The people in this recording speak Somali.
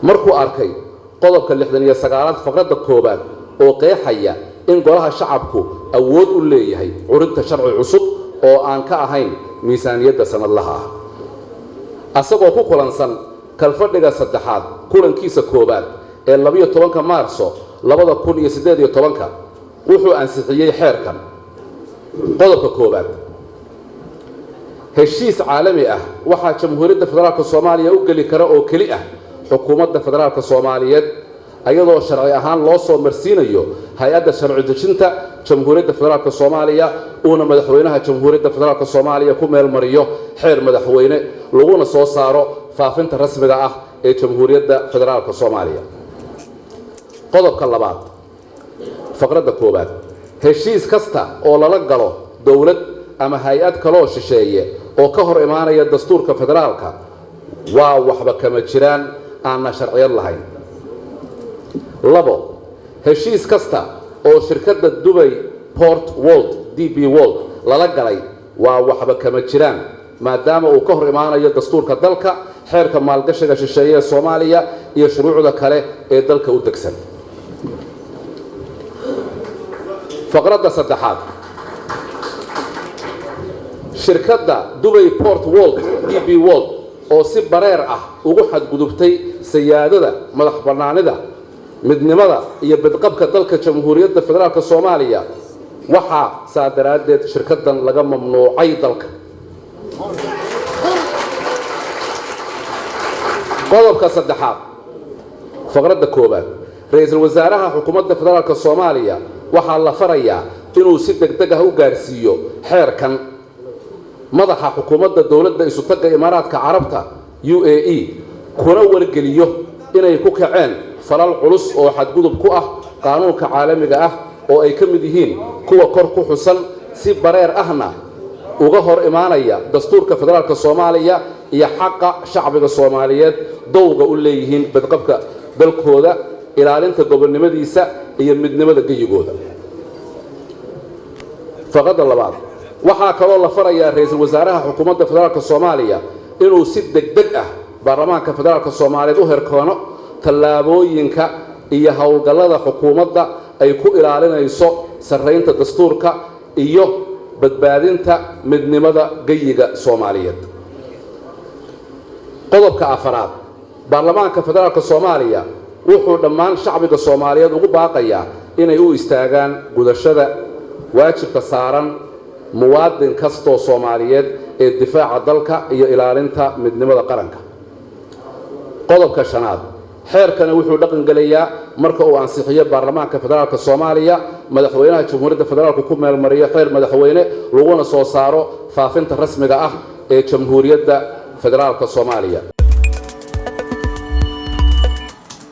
markuu arkay qodobka 69 faqradda koobaad oo qeexaya in golaha shacabku awood u leeyahay curinta sharci cusub oo aan ka ahayn miisaaniyadda sanadlaha ah asagoo ku kulansan kalfadhiga saddexaad kulankiisa koobaad ee 12 maarso 2018 wuxuu ansixiyay xeerkan qodobka koobaad heshiis caalami ah waxa jamhuuriyadda federaalka Soomaaliya u gali kara oo kali ah xukuumadda federaalka Soomaaliyeed ayadoo sharci ahaan loo soo marsiinayo hay'adda sharci dejinta jamhuuriyadda federaalka Soomaaliya oo madaxweynaha jamhuuriyadda federaalka Soomaaliya ku meel mariyo xeer madaxweyne laguna soo saaro faafinta rasmiga ah ee jamhuuriyadda federaalka Soomaaliya qodobka labaad faqradda koobaad heshiis kasta oo lala galo dawlad ama hay'ad kale oo shisheeye oo ka hor imaanaya dastuurka federaalka waa waxba kama jiraan aan sharciyad lahayn labo heshiis kasta oo shirkadda Dubai Port World DP World lala galay waa waxba kama jiraan maadaama uu ka hor imaanayo dastuurka dalka xeerka maalgashiga shisheeye ee Soomaaliya iyo shuruucda kale ee dalka u degsan faqradda saddexaad shirkadda Dubai Port World DP World oo si bareer ah ugu xadgudubtay siyaadada madax bannaanida midnimada iyo badqabka dalka jamhuuriyadda federaalka Soomaaliya waxa saadaradeed shirkaddan laga mamnuucay dalka qodobka saddexaad faqradda koobaad ra'iisul wasaaraha xukuumadda federaalka Soomaaliya waxa la farayaa inuu si degdeg ah u gaarsiiyo xeerkan madaxa xukuumadda dawladda isu taga Imaaraadka Carabta UAE kuna wargeliyo inay ku kaceen falal culus oo xadgudub ku ah qaanuunka caalamiga ah oo ay ka mid yihiin kuwa kor ku xusan si bareer ahna uga hor imaanaya dastuurka federaalka Soomaaliya iyo xaqa shacbiga Soomaaliyeed dowga u leeyihiin badqabka dalkooda ilaalinta gobonimadiisa iyo midnimada geyigooda faqradda labaad waxa kaloo la farayaa ra'iisul wasaaraha xukuumadda federaalka Soomaaliya inuu si degdeg ah baarlamaanka federaalka Soomaaliyeed u herkoono tallaabooyinka iyo hawlgallada xukuumadda ay ku ilaalinayso sareynta dastuurka iyo badbaadinta midnimada geyiga Soomaaliyeed qodobka afaraad baarlamaanka federaalka Soomaaliya wuxuu dhammaan shacbiga Soomaaliyeed ugu baaqayaa inay u istaagaan gudashada waajibka saaran muwaadin kastoo Soomaaliyeed ee difaaca dalka iyo ilaalinta midnimada qaranka qodobka shanaad xeerkan wuxuu dhaqan galayaa marka uu ansixiyo baarlamaanka federaalka Soomaaliya madaxweynaha jamhuuriyadda federaalka ku meel mariyo xeer madaxweyne laguna soo saaro faafinta rasmiga ah ee jamhuuriyadda federaalka Soomaaliya